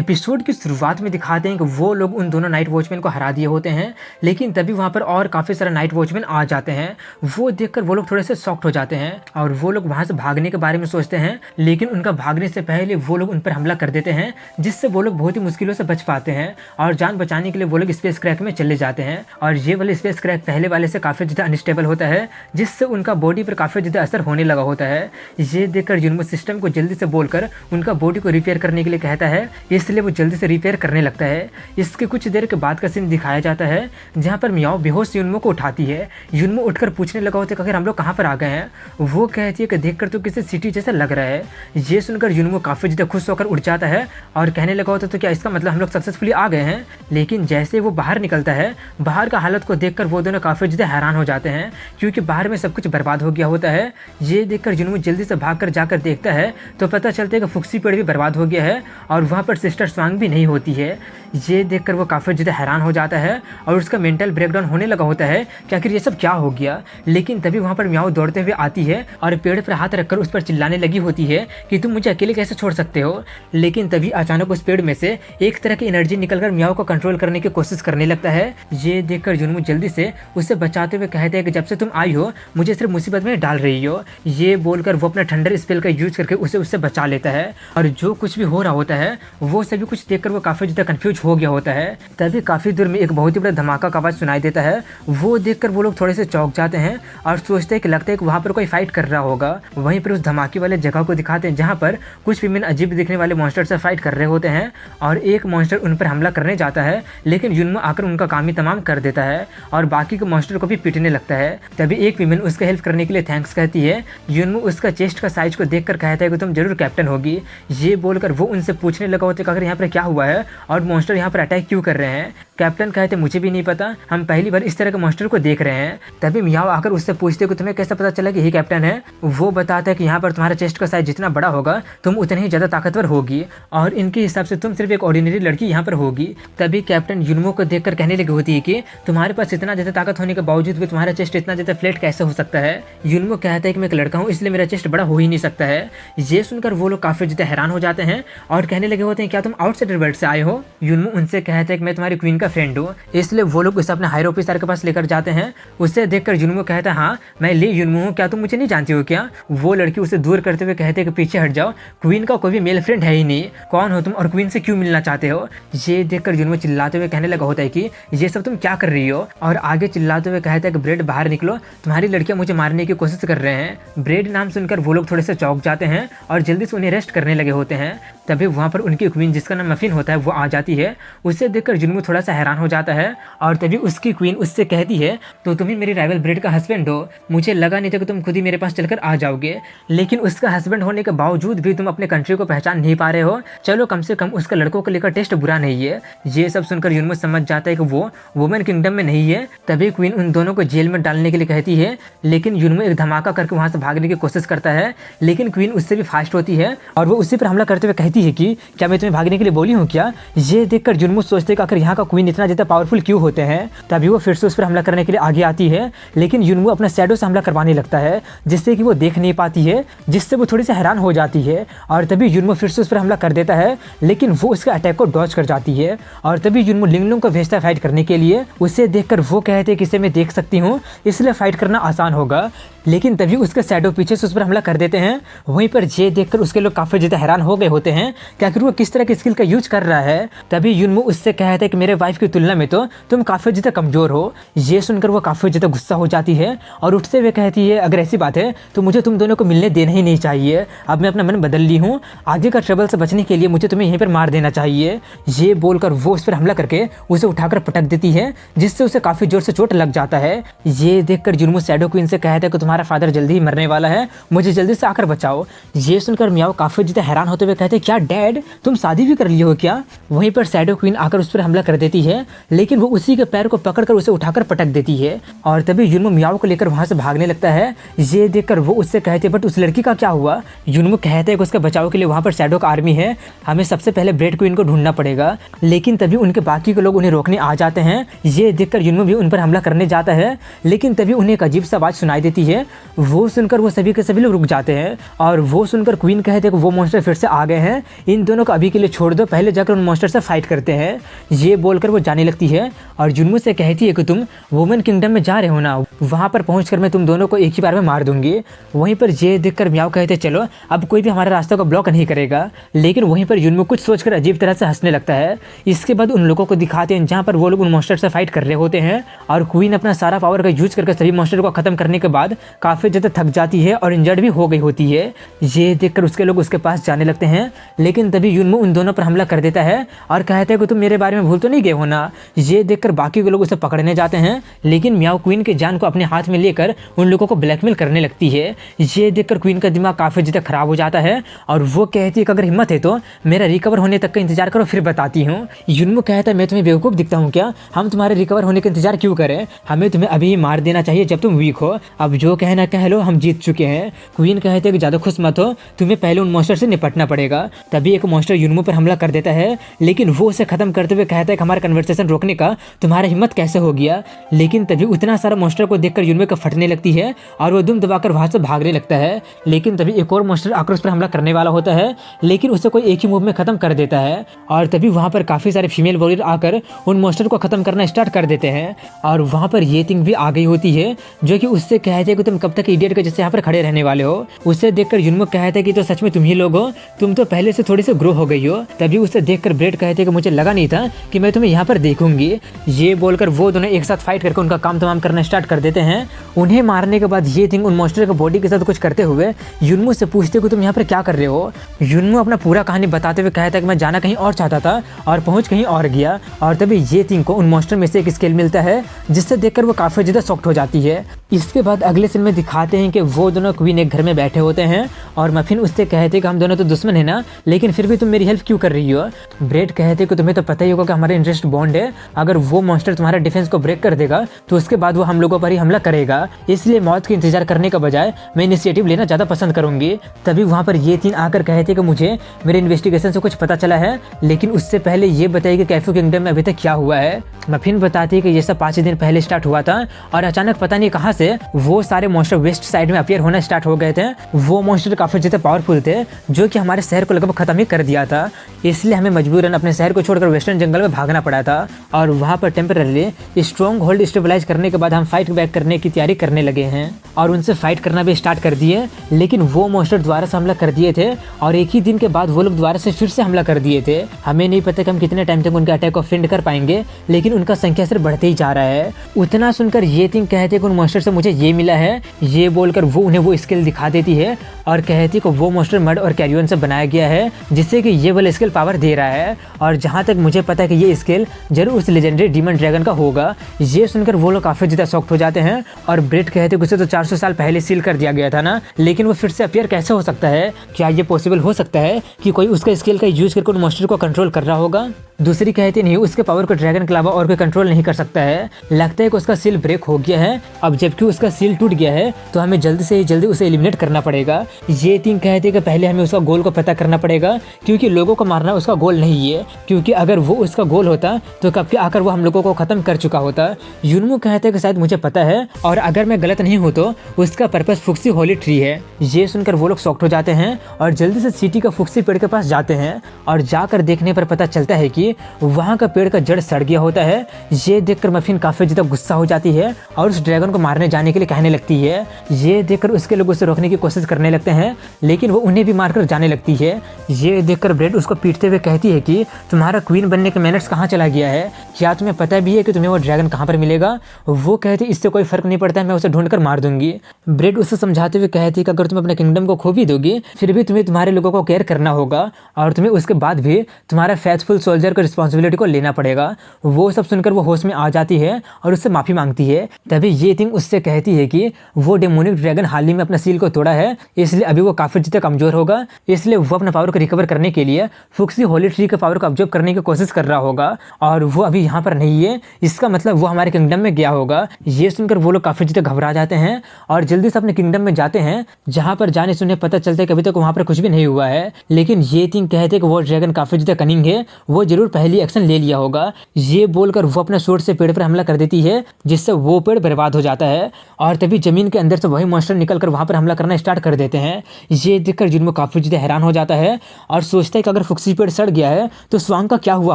Episode की शुरुआत में दिखाते हैं कि वो लोग उन दोनों नाइट वॉचमैन को हरा दिए होते हैं, लेकिन तभी वहाँ पर और काफ़ी सारे नाइट वॉचमैन आ जाते हैं। वो देखकर वो लोग थोड़े से शॉक्ड हो जाते हैं और वो लोग वहाँ से भागने के बारे में सोचते हैं, लेकिन उनका भागने से पहले वो लोग उन पर हमला कर देते हैं, जिससे वो लोग बहुत ही मुश्किलों से बच पाते हैं और जान बचाने के लिए वो लोग स्पेस क्रैक में चले जाते हैं। और ये वाले स्पेस क्रैक पहले वाले से काफ़ी ज़्यादा अनस्टेबल होता है, जिससे उनका बॉडी पर काफ़ी ज़्यादा असर होने लगा होता है। ये देखकर जुनमो सिस्टम को जल्दी से बोलकर उनका बॉडी को रिपेयर करने के लिए कहता है, इसलिए वो जल्दी से रिपेयर करने लगता है। इसके कुछ देर के बाद का सीन दिखाया जाता है जहाँ पर मियाओ बेहोश युनमो को उठाती है। युनमो उठकर पूछने लगा होता है कि हम लोग कहाँ पर आ गए हैं। वो कहती है कि देखकर तो किसी सिटी जैसा लग रहा है। ये सुनकर युनमो काफ़ी ज़्यादा खुश होकर उठ जाता है और कहने लगा होता तो क्या इसका मतलब हम लोग सक्सेसफुली आ गए हैं। लेकिन जैसे वो बाहर निकलता है, बाहर का हालत को देखकर वो दोनों काफ़ी ज़्यादा हैरान हो जाते हैं, क्योंकि बाहर में सब कुछ बर्बाद हो गया होता है। ये देखकर युनमो जल्दी से भागकर जाकर देखता है तो पता चलता है कि फुक्सी पेड़ भी बर्बाद हो गया है और वहाँ पर सिस्टर स्वांग भी नहीं होती है। ये देखकर वो काफ़ी ज़्यादा हैरान हो जाता है और उसका मेंटल ब्रेकडाउन होने लगा होता है कि आखिर ये सब क्या हो गया। लेकिन तभी वहाँ पर मियाओ दौड़ते हुए आती है और पेड़ पर हाथ रखकर उस पर चिल्लाने लगी होती है कि तुम मुझे अकेले कैसे छोड़ सकते हो। लेकिन तभी अचानक उस पेड़ में से एक तरह की एनर्जी निकलकर मियाओ को कंट्रोल करने की कोशिश करने लगता है। ये देखकर जुनमो जल्दी से उसे बचाते हुए कहते हैं कि जब से तुम आई हो मुझे सिर्फ मुसीबत में डाल रही हो। ये बोलकर वो अपना थंडर स्पेल का यूज करके उसे उससे बचा लेता है और जो कुछ भी हो रहा होता है वो सभी कुछ देखकर वो काफ़ी ज़्यादा कंफ्यूज हो गया होता है। तभी काफ़ी दूर में एक बहुत ही बड़ा धमाका का आवाज़ सुनाई देता है। वो देखकर वो लोग थोड़े से चौंक जाते हैं और सोचते हैं कि लगता है कि वहाँ पर कोई फाइट कर रहा होगा। वहीं पर उस धमाके वाले जगह को दिखाते हैं जहाँ पर कुछ विमेन अजीब दिखने वाले मॉन्स्टर से फाइट कर रहे होते हैं और एक मॉन्स्टर उन पर हमला करने जाता है, लेकिन युनमो आकर उनका काम ही तमाम कर देता है और बाकी के मॉन्स्टर को भी पीटने लगता है। तभी एक विमेन उसका हेल्प करने के लिए थैंक्स कहती है। युनमो उसका चेस्ट का साइज को देखकर कहता है कि तुम जरूर कैप्टन होगी। ये बोलकर वो उनसे पूछने लगा होता है कि अगर यहाँ पर क्या हुआ है और मॉन्स्टर यहाँ पर अटैक क्यों कर रहे हैं। कैप्टन कहते मुझे भी नहीं पता, हम पहली बार इस तरह के मॉन्स्टर को देख रहे हैं। तभी मियाओ आकर उससे पूछते कि तुम्हें कैसे पता चला कि ये कैप्टन है। वो बताता है कि यहाँ पर तुम्हारा चेस्ट का साइज जितना बड़ा होगा तुम उतनी ही ज़्यादा ताकतवर होगी और इनके हिसाब से तुम सिर्फ एक ऑर्डिनरी लड़की यहाँ पर होगी। तभी कैप्टन युनमो को देखकर कहने लगी होती है कि तुम्हारे पास इतना ज़्यादा ताकत होने के बावजूद भी तुम्हारा चेस्ट इतना ज़्यादा फ्लैट कैसे हो सकता है। युनमो कहता है कि मैं एक लड़का हूँ इसलिए मेरा चेस्ट बड़ा हो ही नहीं सकता है। ये सुनकर वो लोग काफ़ी ज़्यादा हैरान हो जाते हैं और कहने लगे होते हैं क्या तुम आउटसाइडर वर्ल्ड से आए हो। युनमो उनसे कहता है कि मैं तुम्हारी क्वीन का फ्रेंड हूँ, इसलिए वो लोग उसे अपने हायर ऑफिसर के पास लेकर जाते हैं। उसे देखकर युनमो कहता है हाँ मैं ली युनमो हूँ, क्या तुम मुझे नहीं जानती हो क्या। वो लड़की उसे दूर करते हुए कहते हैं कि पीछे हट जाओ, क्वीन का कोई भी मेल फ्रेंड है ही नहीं, कौन हो तुम और क्वीन से क्यों मिलना चाहते हो। ये देखकर युनमो चिल्लाते हुए कहने लगा होता है कि ये सब तुम क्या कर रही हो और आगे चिल्लाते हुए कहता है कि ब्रेड बाहर निकलो, तुम्हारी लड़कियां मुझे मारने की कोशिश कर रहे हैं। ब्रेड नाम सुनकर वो लोग थोड़े से चौंक जाते हैं और जल्दी से उन्हें रेस्ट करने लगे होते हैं। तभी वहाँ पर उनकी क्वीन जिसका नाम मफिन होता है वो आ जाती है। उसे देखकर युनमो थोड़ा सा हैरान हो जाता है और तभी उसकी क्वीन उससे कहती है तो तुम ही मेरी राइवल ब्रेड का हस्बैंड हो, मुझे लगा नहीं था कि तुम खुद ही मेरे पास चलकर आ जाओगे, लेकिन उसका हस्बैंड होने के बावजूद भी तुम अपने कंट्री को पहचान नहीं पा रहे हो। चलो कम से कम उसका लड़कों को लेकर टेस्ट बुरा नहीं है। ये सब सुनकर युनमो समझ जाता है कि वो वुमेन किंगडम में नहीं है। तभी क्वीन उन दोनों को जेल में डालने के लिए कहती है, लेकिन युनमो एक धमाका करके वहाँ से भागने की कोशिश करता है, लेकिन क्वीन उससे भी फास्ट होती है और वो उसी पर हमला करते हुए कहती है कि क्या मैं तुम्हें भागने के लिए बोली हूँ क्या। ये देखकर युनमो सोचते कि आखिर यहाँ का क्वीन इतना ज़्यादा पावरफुल क्यों होते हैं। तभी वो फिर से उस पर हमला करने के लिए आगे आती है, लेकिन युनमो अपना शैडो से हमला करवाने लगता है जिससे कि वो देख नहीं पाती है, जिससे वो थोड़ी सी हैरान हो जाती है। और तभी युनमो फिर से उस पर हमला कर देता है, लेकिन वो उसके अटैक को डॉज कर जाती है। और तभी युनमो लिंगलुंग को भेजता है फाइट करने के लिए। उसे देखकर वो कहते हैं कि इसे मैं देख सकती हूँ इसलिए फाइट करना आसान होगा, लेकिन तभी उसके शैडो पीछे से उस पर हमला कर देते हैं। वहीं पर ये देखकर उसके लोग काफ़ी ज़्यादा हैरान हो गए होते हैं कि आखिर वो किस तरह की स्किल का यूज कर रहा है। तभी युनमो उससे कहता है कि मेरे वाइफ की तुलना में तो तुम काफ़ी ज़्यादा कमज़ोर हो। ये सुनकर वो काफ़ी ज़्यादा गुस्सा हो जाती है और उठते हुए कहती है अगर ऐसी बात है तो मुझे तुम दोनों को मिलने देना ही नहीं चाहिए, अब मैं अपना मन बदल ली हूँ, आगे का ट्रबल से बचने के लिए मुझे तुम्हें यहीं पर मार देना चाहिए। ये बोलकर वो उस पर हमला करके उसे उठाकर पटक देती है, जिससे उसे काफ़ी जोर से चोट लग जाता है। ये देखकर युनमो शैडो क्वीन से कहता है कि तुम्हारा फादर जल्दी ही मरने वाला है, मुझे जल्दी से आकर बचाओ। ये सुनकर मियाओ काफ़ी ज़्यादा हैरान होते हुए कहते हैं क्या डैड तुम शादी भी कर ली हो क्या। वहीं पर शैडो क्वीन आकर उस पर हमला कर देती है, लेकिन वो उसी के पैर को पकड़कर उसे उठाकर पटक देती है और तभी युनमो मियाओ को लेकर वहाँ से भागने लगता है। ये देखकर वो उससे कहते हैं बट उस लड़की का क्या हुआ। युनमो कहते हैं कि उसके बचाव के लिए वहाँ पर शैडो का आर्मी है, हमें सबसे पहले ब्रेड क्वीन को ढूंढना पड़ेगा। लेकिन तभी उनके बाकी के लोग उन्हें रोकने आ जाते हैं। ये देखकर युनमो भी उन पर हमला करने जाता है, लेकिन तभी उन्हें एक अजीब सा आवाज़ सुनाई देती है हैं। वो सुनकर वो सभी के सभी लोग रुक जाते हैं और वो सुनकर क्वीन कहते हैं कि वो मॉन्स्टर फिर से आ गए हैं, इन दोनों को अभी के लिए छोड़ दो, पहले जाकर उन मॉन्स्टर से फाइट करते हैं। ये बोलकर वो जाने लगती है और जुनमू से कहती है कि तुम वुमेन किंगडम में जा रहे हो ना, वहाँ पर पहुँच मैं तुम दोनों को एक ही बार में मार दूंगी। वहीं पर ये देखकर म्याओ कहते चलो अब कोई भी हमारे रास्ते को ब्लॉक नहीं करेगा। लेकिन वहीं पर जुनमू कुछ सोचकर अजीब तरह से हंसने लगता है। इसके बाद उन लोगों को दिखाते हैं जहाँ पर वो लोग उन मॉन्स्टर से फाइट कर रहे होते हैं और क्वीन अपना सारा पावर का यूज करके सभी मॉन्स्टर को खत्म करने के बाद काफ़ी ज़्यादा थक जाती है और इंजर्ड भी हो गई होती है। ये देखकर उसके लोग उसके पास जाने लगते हैं, लेकिन तभी युनमू उन दोनों पर हमला कर देता है और कहते हैं कि तुम मेरे बारे में भूल तो नहीं गए हो ना। ये देखकर बाकी के लोग उसे पकड़ने जाते हैं, लेकिन म्याओ क्वीन की जान को अपने हाथ में लेकर उन लोगों को ब्लैकमेल करने लगती है। ये देखकर क्वीन का दिमाग काफ़ी ज़्यादा खराब हो जाता है और वो कहती है कि अगर हिम्मत है तो मेरा रिकवर होने तक का इंतजार करो, फिर बताती हूँ। युनमू कहता है मैं तुम्हें बेवकूफ़ दिखता हूँ क्या, हम तुम्हारे रिकवर होने का इंतजार क्यों करें, हमें तुम्हें अभी ही मार देना चाहिए जब तुम वीक हो, अब जो कहना कह लो, हम जीत चुके हैं। क्वीन कहते हैं कि ज़्यादा खुश मत हो, तुम्हें पहले उन मॉन्स्टर से निपटना पड़ेगा। तभी एक मॉन्स्टर युनमू पर हमला कर देता है, लेकिन वो उसे खत्म करते हुए कहता है कि हमारा कन्वर्सेशन रोकने का तुम्हारा हिम्मत कैसे हो गया। लेकिन तभी उतना सारा मॉन्स्टर को देखकर युनमू का फटने लगती है और वो दुम दबाकर वहाँ से भागने लगता है। लेकिन तभी एक और मॉन्स्टर आकर उस पर हमला करने वाला होता है, लेकिन उसे कोई एक ही मूव में खत्म कर देता है। और तभी वहाँ पर काफ़ी सारे फीमेल वॉरियर आकर उन मॉन्स्टर को खत्म करना स्टार्ट कर देते हैं। और वहाँ पर ये थिंग भी आ गई होती है जो कि उससे कहते हैं कि तुम कब तक इडियट के जैसे यहाँ पर खड़े रहने वाले हो। उसे देखकर युनमू कहते हैं कि तो सच में तुम ही लोग हो, तुम तो पहले से थोड़ी सी ग्रो हो गई हो। तभी उसे देखकर ब्रेड कहते हैं कि मुझे लगा नहीं था कि मैं तुम्हें यहाँ पर देखूंगी। ये बोलकर वो दोनों एक साथ फाइट करके उनका काम तमाम करना स्टार्ट कर देते हैं। उन्हें मारने के बाद ये थिंग उन मॉन्स्टर के बॉडी के साथ कुछ करते हुए युनमू से पूछते कि तुम यहाँ पर क्या कर रहे हो। युनमू अपना पूरा कहानी बताते हुए कहता है कि मैं जाना कहीं और चाहता था और पहुंच कहीं और गया। और तभी ये थिंग को उन मॉन्स्टर में से एक स्केल मिलता है, जिससे देखकर वो काफ़ी ज़्यादा शॉक्ड हो जाती है। इसके बाद अगले सीन में दिखाते हैं कि वो दोनों क्वीन एक घर में बैठे होते हैं और मफिन उससे कहते हैं कि हम दोनों तो दुश्मन है ना, लेकिन फिर भी तुम मेरी हेल्प क्यों कर रही हो। ब्रेड कहते हैं कि तुम्हें तो पता ही होगा कि हमारा इंटरेस्ट बॉन्ड है, अगर वो मॉन्स्टर तुम्हारा डिफेंस को ब्रेक कर देगा तो उसके बाद वो हम लोगों पर ही हमला करेगा, इसलिए मौत का इंतजार करने का बजाय मैं इनिशिएटिव लेना ज़्यादा पसंद करूंगी। तभी वहाँ पर ये तीन आकर कहते हैं कि मुझे मेरे इन्वेस्टिगेशन से कुछ पता चला है, लेकिन उससे पहले ये बताइए कि कैफे किंगडम में अभी तक क्या हुआ है। मफिन बताती है कि ये सब 5 दिन पहले स्टार्ट हुआ था और अचानक पता नहीं कहाँ से वो सारे मॉन्स्टर वेस्ट साइड में अपीयर होना स्टार्ट हो गए थे। वो मॉन्स्टर काफ़ी ज़्यादा पावरफुल थे जो कि हमारे शहर को लगभग खत्म ही कर दिया था, इसलिए हमें मजबूरन अपने शहर को छोड़कर वेस्टर्न जंगल में भागना पड़ा था। और वहाँ पर टेम्पररी स्ट्रॉन्ग होल्ड स्टेबलाइज करने के बाद हम फाइट बैक करने की तैयारी करने लगे हैं और उनसे फाइट करना भी स्टार्ट कर दिए। लेकिन वो मॉन्स्टर दोबारा से हमला कर दिए थे और एक ही दिन के बाद वो लोग दोबारा से फिर से हमला कर दिए थे। हमें नहीं पता कि हम कितने टाइम तक उनके अटैक को फेंड कर पाएंगे, लेकिन उनका संख्या सिर्फ बढ़ते ही जा रहा है। उतना सुनकर ये थिंग कहते कि उन मॉन्स्टर से मुझे ये मिला है। ये बोलकर वो उन्हें वो स्किल दिखा देती है और कहती कि वो मॉन्स्टर मड और कैरियन से बनाया गया है, जिससे कि ये वाला स्किल पावर दे रहा है। और जहाँ तक मुझे पता है कि ये स्किल जरूर उस लेजेंडरी डीमन ड्रैगन का होगा। ये सुनकर वो लोग काफ़ी ज़्यादा शॉक्ड हो जाते हैं और ब्रेड कहते कि उसे तो 400 साल पहले सील कर दिया गया था ना, लेकिन वो फिर से अपीयर कैसे हो सकता है, क्या ये पॉसिबल हो सकता है कि कोई उसका स्किल का यूज करके उन मॉन्स्टर को कंट्रोल कर रहा होगा। दूसरी कहती नहीं, उसके पावर को ड्रैगन के अलावा और कोई कंट्रोल नहीं कर सकता है, लगता है कि उसका सील ब्रेक हो गया है। अब जबकि उसका सील टूट गया है तो हमें जल्दी से जल्दी उसे एलिमिनेट करना पड़ेगा। ये थिंग कहते हैं कि पहले हमें उसका गोल को पता करना पड़ेगा, क्योंकि लोगों को मारना उसका गोल नहीं है, क्योंकि अगर वो उसका गोल होता तो कब के आकर वो हम लोगों को खत्म कर चुका होता। युनमू कहते हैं कि शायद मुझे पता है और अगर मैं गलत नहीं हूँ तो उसका पर्पस फुक्सी होली ट्री है। ये सुनकर वो लोग शॉक्ड हो जाते हैं और जल्दी से सिटी का फुक्सी पेड़ के पास जाते हैं और जाकर देखने पर पता चलता है कि वहाँ का पेड़ का जड़ सड़ गया होता है। ये देखकर मफिन काफ़ी ज़्यादा गुस्सा हो जाती है और उस ड्रैगन को मारने जाने के लिए कहने लगती है। ये देखकर उसके लोग उसे रोकने की कोशिश करने लगते हैं, लेकिन वो उन्हें भी मारकर जाने लगती है। ये देखकर ब्रेड उसको पीटते हुए कहती है कि तुम्हारा क्वीन बनने का मैनर्स कहाँ चला गया है, क्या तुम्हें पता भी है कि तुम्हें वो ड्रैगन कहाँ पर मिलेगा। वो कहती इससे कोई फर्क नहीं पड़ता है, मैं उसे ढूंढकर मार दूंगी। ब्रेड उसे समझाते हुए कहती कि अगर तुम अपने किंगडम को खो भी दोगी फिर भी तुम्हें तुम्हारे लोगों को केयर करना होगा और तुम्हें उसके बाद भी तुम्हारा फेथफुल सोल्जर को रिस्पॉन्सिबिलिटी को लेना पड़ेगा। वो सब सुनकर वो होश में आ जाती है और उससे माफ़ी मांगती है। तभी ये थिंग उससे कहती है कि वो डेमोनिक ड्रैगन हाल ही में अपना सील को तोड़ा है, इसलिए अभी वो काफ़ी ज़्यादा कमज़ोर होगा, इसलिए वो अपना पावर को रिकवर करने के लिए फुक्सी होली ट्री के पावर को ऑब्जर्व करने की कोशिश कर रहा होगा और वो अभी यहाँ पर नहीं है, इसका मतलब वो हमारे किंगडम में गया होगा। ये सुनकर वो लोग काफ़ी ज़्यादा घबरा जाते हैं और जल्दी से अपने किंगडम में जाते हैं, जहाँ पर जाने से उन्हें पता चलता है कि अभी तक वहाँ पर कुछ भी नहीं हुआ है। लेकिन ये थिंग कहते हैं कि वो ड्रैगन काफ़ी ज़्यादा कनिंग है, वो जरूर जरूर पहली एक्शन ले लिया होगा। ये बोलकर वो अपने स्वॉर्ड से पेड़ पर हमला कर देती है, जिससे वो पेड़ बर्बाद हो जाता है और तभी जमीन के अंदर से वही मॉन्स्टर निकलकर वहां पर हमला करना स्टार्ट कर देते हैं। ये देखकर जुनवो काफी ज्यादा हैरान हो जाता है और सोचता है कि अगर फुक्सी पेड़ सड़ गया है तो स्वांग का क्या हुआ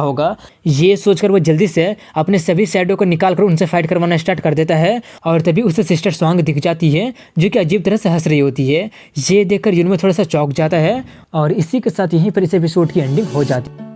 होगा। ये सोचकर वो जल्दी से अपने सभी शैडो को निकालकर उनसे फाइट करवाना स्टार्ट कर देता है और तभी उसे सिस्टर स्वांग दिख जाती है, जो कि अजीब तरह से हंस रही होती है। ये देखकर जुनवो थोड़ा सा चौंक जाता है और इसी के साथ यहीं पर इस एपिसोड की एंडिंग हो जाती है।